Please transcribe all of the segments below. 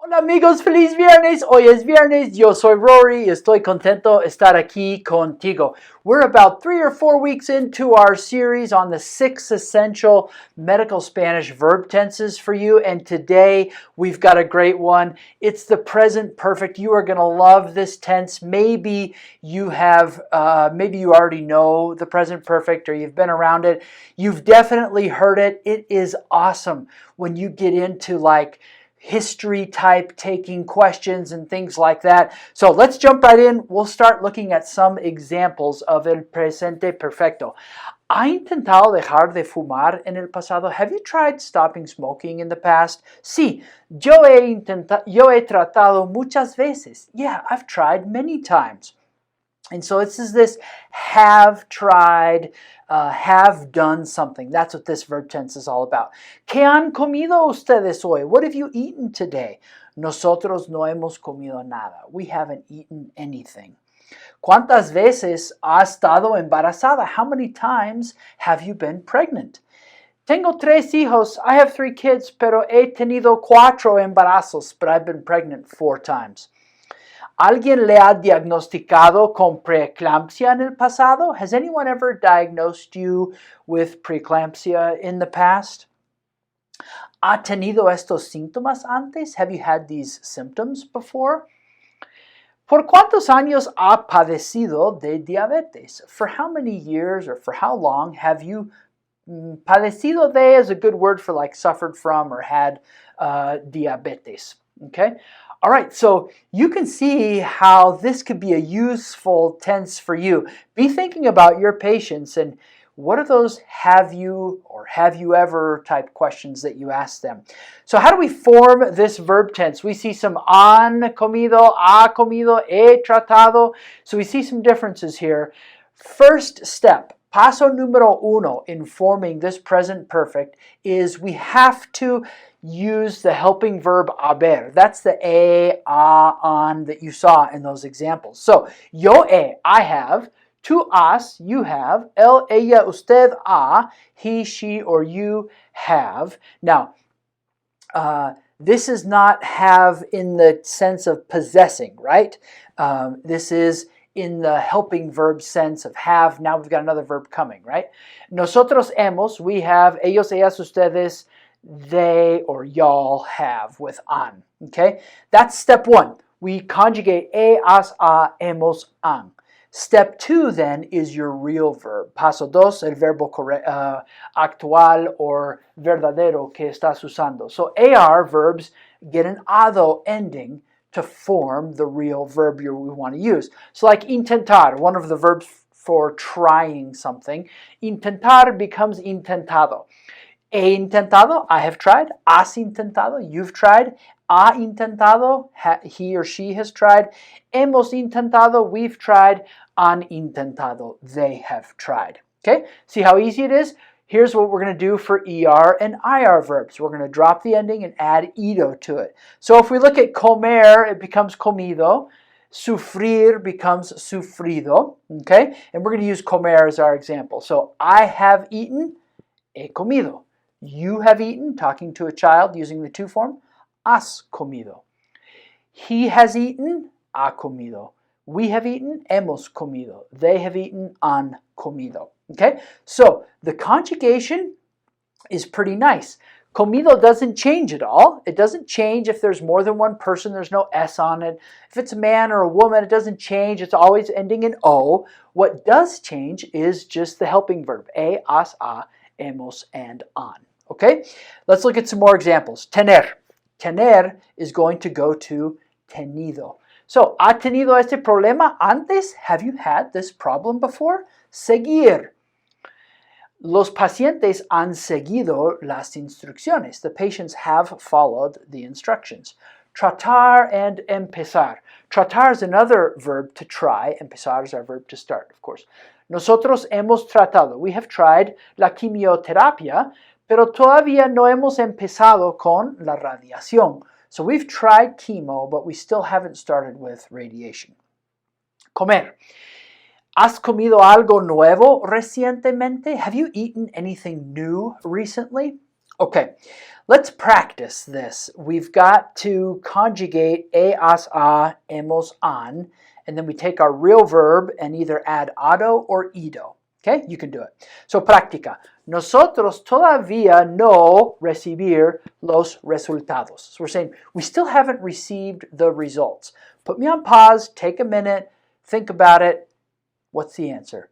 Hola amigos, feliz viernes. Hoy es viernes. Yo soy Rory y estoy contento de estar aquí contigo. We're about 3 or 4 weeks into our series on the 6 essential medical Spanish verb tenses for you. And today we've got a great one. It's the present perfect. You are going to love this tense. Maybe you already know the present perfect or you've been around it. You've definitely heard it. It is awesome when you get into like history type taking questions and things like that. So let's jump right in. We'll start looking at some examples of el presente perfecto. ¿Ha intentado dejar de fumar en el pasado? Have you tried stopping smoking in the past? Sí, yo he tratado muchas veces. Yeah, I've tried many times. And so this is this have tried, have done something. That's what this verb tense is all about. ¿Qué han comido ustedes hoy? What have you eaten today? Nosotros no hemos comido nada. We haven't eaten anything. ¿Cuántas veces ha estado embarazada? How many times have you been pregnant? Tengo 3 hijos. I have 3 kids, pero he tenido 4 embarazos, but I've been pregnant 4 times. ¿Alguien le ha diagnosticado con preeclampsia en el pasado? Has anyone ever diagnosed you with preeclampsia in the past? ¿Ha tenido estos síntomas antes? Have you had these symptoms before? ¿Por cuántos años ha padecido de diabetes? For how many years or for how long have you padecido de is a good word for like suffered from or had diabetes. Okay? All right, so you can see how this could be a useful tense for you. Be thinking about your patients and what are those have you or have you ever type questions that you ask them. So how do we form this verb tense? We see some han comido, ha comido, he tratado. So we see some differences here. First step, paso número 1 in forming this present perfect is we have to use the helping verb haber. That's the an that you saw in those examples. So, yo he, I have. Tú has, you have. Él, ella, usted ha. He, she, or you have. Now, this is not have in the sense of possessing, right? This is in the helping verb sense of have. Now we've got another verb coming, right? Nosotros hemos, we have. Ellos, ellas, ustedes, they or y'all have with an. Okay? That's step 1. We conjugate he, has, ha, hemos, han. Step 2 then is your real verb. Paso 2, el verbo actual or verdadero que estás usando. So AR verbs get an ado ending to form the real verb we want to use. So like intentar, one of the verbs for trying something. Intentar becomes intentado. He intentado, I have tried. Has intentado, you've tried. Ha intentado, he or she has tried. Hemos intentado, we've tried. Han intentado, they have tried. Okay, see how easy it is? Here's what we're going to do for ER and IR verbs. We're going to drop the ending and add ido to it. So if we look at comer, it becomes comido. Sufrir becomes sufrido. Okay, and we're going to use comer as our example. So I have eaten, he comido. You have eaten, talking to a child using the to form, has comido. He has eaten, ha comido. We have eaten, hemos comido. They have eaten, han comido. Okay, so the conjugation is pretty nice. Comido doesn't change at all. It doesn't change if there's more than one person. There's no S on it. If it's a man or a woman, it doesn't change. It's always ending in O. What does change is just the helping verb. He, has, ha, hemos, and han. Okay, let's look at some more examples. Tener. Tener is going to go to tenido. So, ¿ha tenido este problema antes? Have you had this problem before? Seguir. Los pacientes han seguido las instrucciones. The patients have followed the instructions. Tratar and empezar. Tratar is another verb to try. Empezar is our verb to start, of course. Nosotros hemos tratado. We have tried la quimioterapia, pero todavía no hemos empezado con la radiación. So we've tried chemo, but we still haven't started with radiation. Comer. ¿Has comido algo nuevo recientemente? Have you eaten anything new recently? Okay, let's practice this. We've got to conjugate as, a, hemos, an, and then we take our real verb and either add ado or ido. Okay, you can do it. So, práctica. Nosotros todavía no recibir los resultados. So we're saying we still haven't received the results. Put me on pause, take a minute, think about it. What's the answer?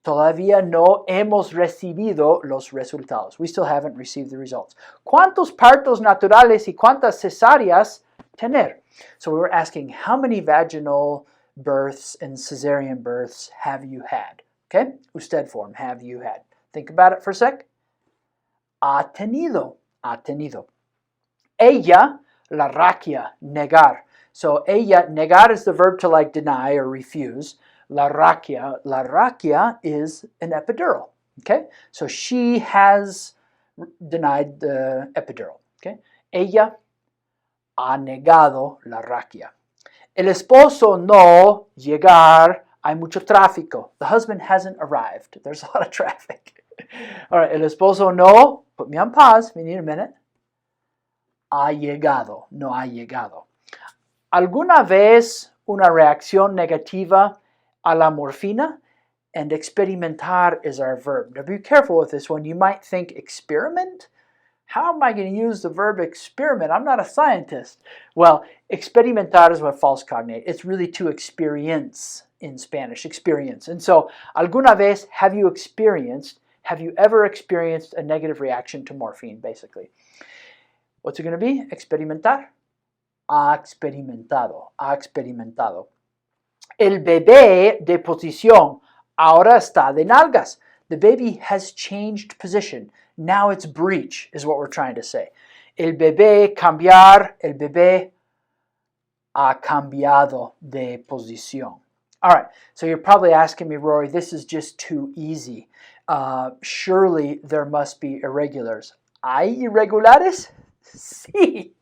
Todavía no hemos recibido los resultados. We still haven't received the results. ¿Cuántos partos naturales y cuántas cesáreas tener? So we were asking, how many vaginal births and cesarean births have you had? Okay, usted form, have you had? Think about it for a sec. Ha tenido, ha tenido. Ella, la raquia, negar. So ella, negar is the verb to like deny or refuse. La raquia is an epidural. Okay, so she has denied the epidural. Okay, ella ha negado la raquia. El esposo no llegar. Hay mucho tráfico. The husband hasn't arrived. There's a lot of traffic. All right, el esposo no. Put me on pause. We need a minute. Ha llegado. No ha llegado. ¿Alguna vez una reacción negativa a la morfina? And experimentar is our verb. Now be careful with this one. You might think experiment? How am I going to use the verb experiment? I'm not a scientist. Well, experimentar is what false cognate. It's really to experience in Spanish, experience. And so, alguna vez, have you ever experienced a negative reaction to morphine, basically? What's it going to be? Experimentar. Ha experimentado. Ha experimentado. El bebé de posición ahora está de nalgas. The baby has changed position. Now it's breech, is what we're trying to say. El bebé cambiar. El bebé ha cambiado de posición. All right, so you're probably asking me, Rory, this is just too easy. Surely there must be irregulars. ¿Hay irregulares? Sí,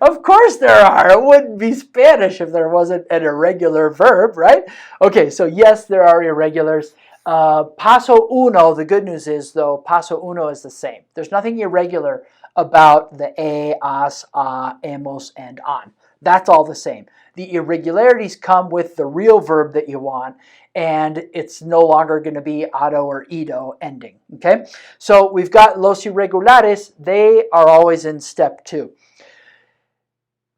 of course there are. It wouldn't be Spanish if there wasn't an irregular verb, right? Okay, so yes, there are irregulars. Paso uno, the good news is, though, paso uno is the same. There's nothing irregular about the as, a, hemos, and an. That's all the same. The irregularities come with the real verb that you want, and it's no longer going to be ado or ido ending. Okay? So we've got los irregulares. They are always in step 2.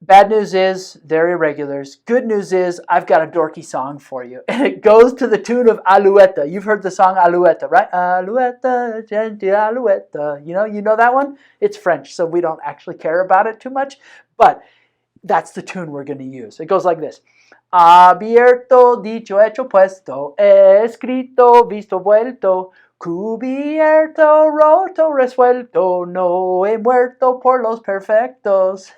Bad news is they're irregulars. Good news is I've got a dorky song for you. And it goes to the tune of Alouetta. You've heard the song Alouetta, right? Alouetta, gente Alouetta. You know that one? It's French, so we don't actually care about it too much. But that's the tune we're going to use. It goes like this. Abierto, dicho, hecho, puesto, escrito, visto, vuelto, cubierto, roto, resuelto, no he muerto por los perfectos.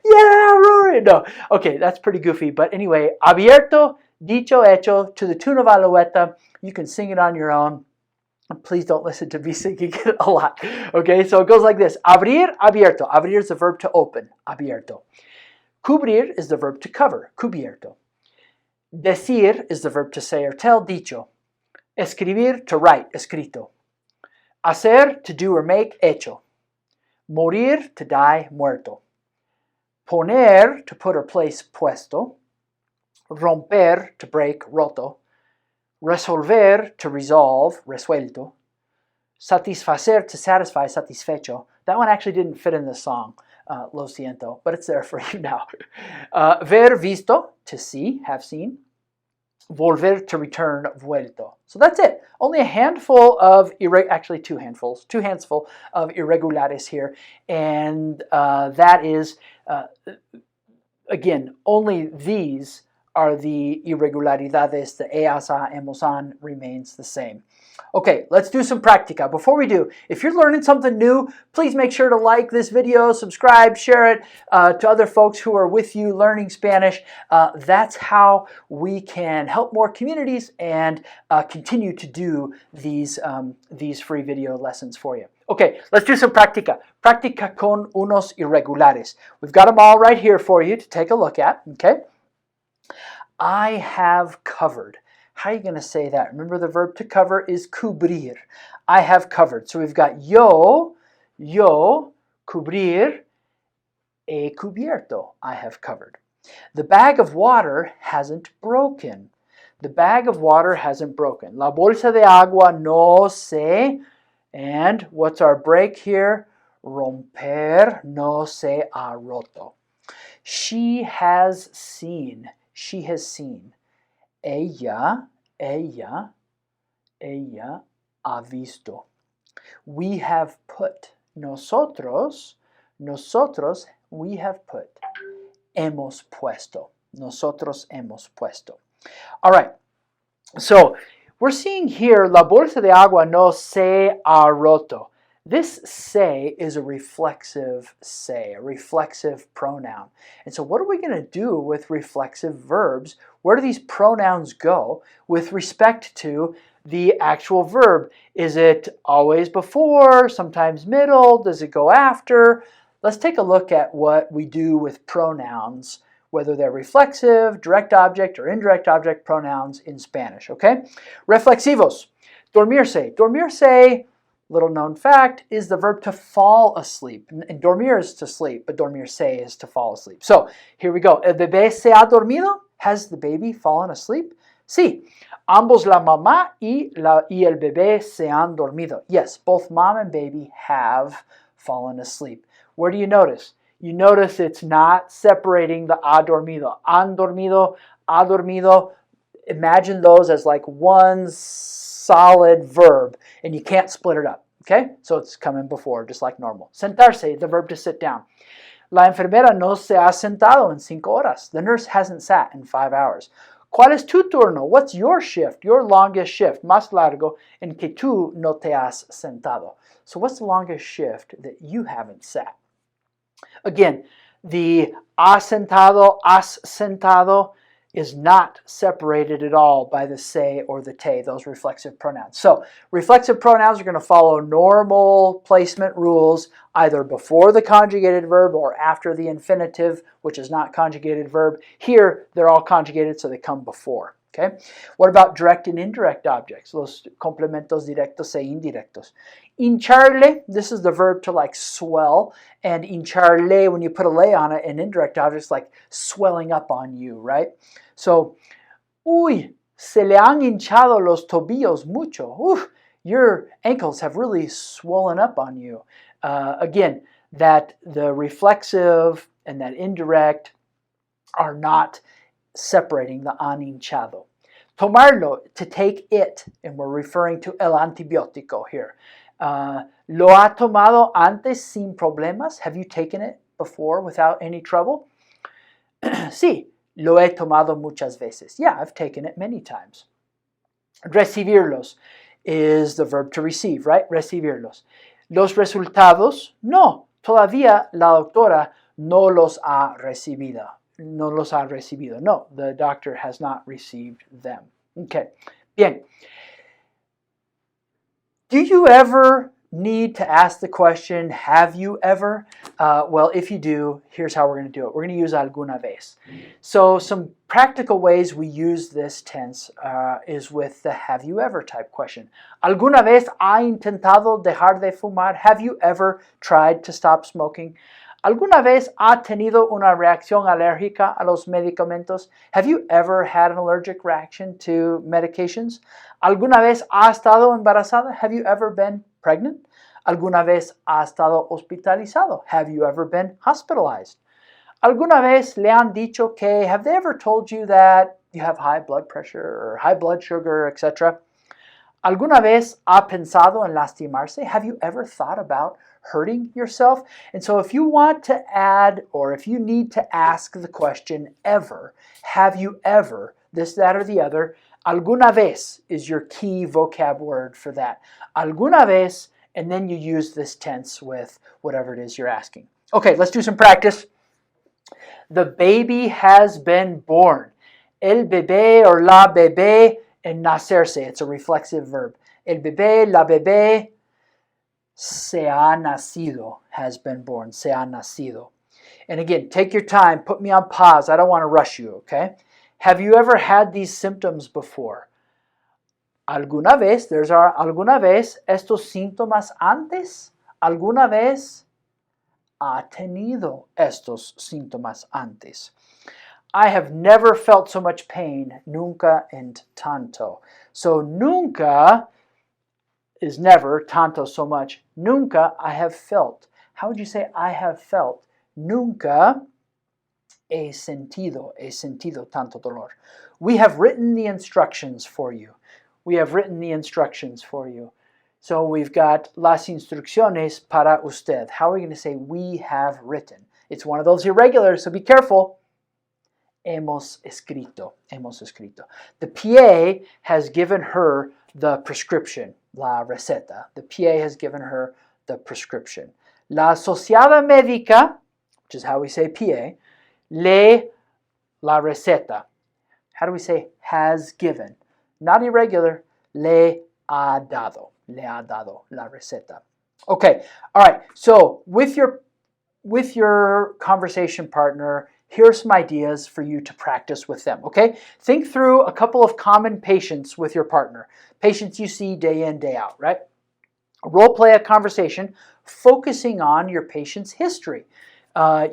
Yeah, Rory. No. Okay, that's pretty goofy. But anyway, abierto, dicho, hecho, to the tune of Alouetta. You can sing it on your own. Please don't listen to me singing it a lot. Okay, so it goes like this. Abrir, abierto. Abrir is the verb to open. Abierto. Cubrir is the verb to cover. Cubierto. Decir is the verb to say or tell. Dicho. Escribir, to write. Escrito. Hacer, to do or make. Hecho. Morir, to die. Muerto. Poner, to put or place. Puesto. Romper, to break. Roto. Resolver, to resolve. Resuelto. Satisfacer, to satisfy. Satisfecho. That one actually didn't fit in the song. Lo siento, but it's there for you now. Ver visto, to see, have seen. Volver, to return. Vuelto. So that's it. Only a handful of, actually two handsful of irregulares here. And that is, again, only these are the irregularidades. The as, a, hemos, an remains the same. Okay, let's do some practica. Before we do, if you're learning something new, please make sure to like this video, subscribe, share it to other folks who are with you learning Spanish. That's how we can help more communities and continue to do these free video lessons for you. Okay, let's do some practica. Practica con unos irregulares. We've got them all right here for you to take a look at, okay? I have covered. How are you going to say that? Remember, the verb to cover is cubrir. I have covered. So we've got yo Yo, cubrir, he cubierto. I have covered. The bag of water hasn't broken. The bag of water hasn't broken. La bolsa de agua no se, and what's our break here? Romper, no se ha roto. She has seen. She has seen. Ella ha visto. We have put. Nosotros, we have put. Hemos puesto. Nosotros hemos puesto. All right. So we're seeing here, la bolsa de agua no se ha roto. This se is a reflexive pronoun. And so what are we going to do with reflexive verbs? Where do these pronouns go with respect to the actual verb? Is it always before, sometimes middle? Does it go after? Let's take a look at what we do with pronouns, whether they're reflexive, direct object, or indirect object pronouns in Spanish, okay? Reflexivos. Dormirse. Dormirse, little known fact, is the verb to fall asleep. And dormir is to sleep, but dormirse is to fall asleep. So here we go. El bebé se ha dormido? Has the baby fallen asleep? Sí. Ambos la mamá y el bebé se han dormido. Yes, both mom and baby have fallen asleep. Where do you notice? You notice it's not separating the ha dormido. Han dormido, ha dormido. Imagine those as like one solid verb, and you can't split it up, okay? So it's coming before, just like normal. Sentarse, the verb to sit down. La enfermera no se ha sentado en 5 horas. The nurse hasn't sat in 5 hours. ¿Cuál es tu turno? What's your shift, your longest shift? Más largo en que tú no te has sentado. So what's the longest shift that you haven't sat? Again, the has sentado is not separated at all by the se or the te, those reflexive pronouns. So reflexive pronouns are going to follow normal placement rules, either before the conjugated verb or after the infinitive, which is not conjugated verb. Here, they're all conjugated, so they come before. Okay? What about direct and indirect objects? Los complementos directos e indirectos. Hincharle, this is the verb to like swell, and hincharle, when you put a le on it, an indirect object is like swelling up on you, right? So, uy, se le han hinchado los tobillos mucho. Oof, your ankles have really swollen up on you. Again, that the reflexive and that indirect are not separating the han hinchado. Tomarlo, to take it, and we're referring to el antibiótico here. ¿Lo ha tomado antes sin problemas? Have you taken it before without any trouble? Sí, lo he tomado muchas veces. Yeah, I've taken it many times. Recibirlos is the verb to receive, right? Recibirlos. Los resultados, no, todavía la doctora no los ha recibido. No los ha recibido. No, the doctor has not received them. Okay, bien. Do you ever need to ask the question, have you ever? Well, if you do, here's how we're going to do it. We're going to use alguna vez. So some practical ways we use this tense is with the have you ever type question. ¿Alguna vez ha intentado dejar de fumar? Have you ever tried to stop smoking? ¿Alguna vez ha tenido una reacción alérgica a los medicamentos? Have you ever had an allergic reaction to medications? ¿Alguna vez ha estado embarazada? Have you ever been pregnant? ¿Alguna vez ha estado hospitalizado? Have you ever been hospitalized? ¿Alguna vez le han dicho que, have they ever told you that you have high blood pressure or high blood sugar, etc.? ¿Alguna vez ha pensado en lastimarse? Have you ever thought about hurting yourself? And so if you want to add, or if you need to ask the question ever, have you ever, this, that, or the other, alguna vez is your key vocab word for that. Alguna vez, and then you use this tense with whatever it is you're asking. Okay, let's do some practice. The baby has been born. El bebé or la bebé, en nacerse, it's a reflexive verb. El bebé, la bebé, se ha nacido, has been born, se ha nacido. And again, take your time, put me on pause. I don't want to rush you, okay? Have you ever had these symptoms before? ¿Alguna vez, there's our alguna vez, estos síntomas antes? ¿Alguna vez ha tenido estos síntomas antes? I have never felt so much pain. Nunca en tanto. So nunca is never, tanto so much. Nunca I have felt. How would you say I have felt? Nunca he sentido tanto dolor. We have written the instructions for you. We have written the instructions for you. So we've got las instrucciones para usted. How are we going to say we have written? It's one of those irregulars, so be careful. Hemos escrito. Hemos escrito. The PA has given her the prescription, la receta. The PA has given her the prescription. La asociada médica, which is how we say PA, la receta. How do we say has given? Not irregular. Le ha dado. Le ha dado la receta. Okay, all right. So with your conversation partner, here are some ideas for you to practice with them, okay? Think through a couple of common patients with your partner. Patients you see day in, day out, right? Role play a conversation focusing on your patient's history.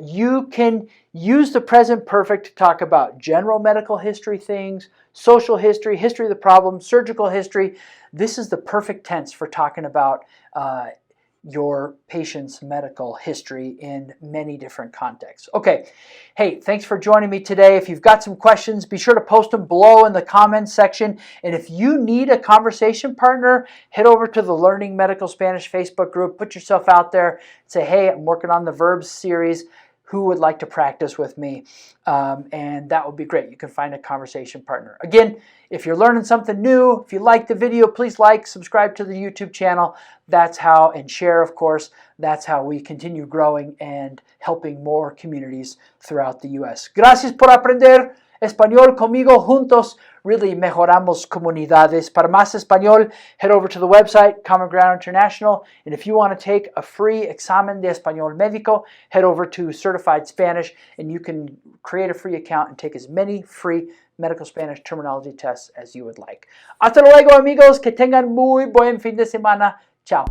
You can use the present perfect to talk about general medical history things, social history, history of the problem, surgical history. This is the perfect tense for talking about your patient's medical history in many different contexts. Okay, hey, thanks for joining me today. If you've got some questions, be sure to post them below in the comments section. And if you need a conversation partner, head over to the Learning Medical Spanish Facebook group, put yourself out there, say, hey, I'm working on the Verbs series. Who would like to practice with me? And that would be great. You can find a conversation partner. Again, if you're learning something new, if you like the video, please like, subscribe to the YouTube channel. That's how, and share, of course, that's how we continue growing and helping more communities throughout the U.S. Gracias por aprender español conmigo. Juntos really mejoramos comunidades. Para más español, head over to the website, Common Ground International. And if you want to take a free examen de español médico, head over to Certified Spanish, and you can create a free account and take as many free medical Spanish terminology tests as you would like. Hasta luego, amigos. Que tengan muy buen fin de semana. Chao.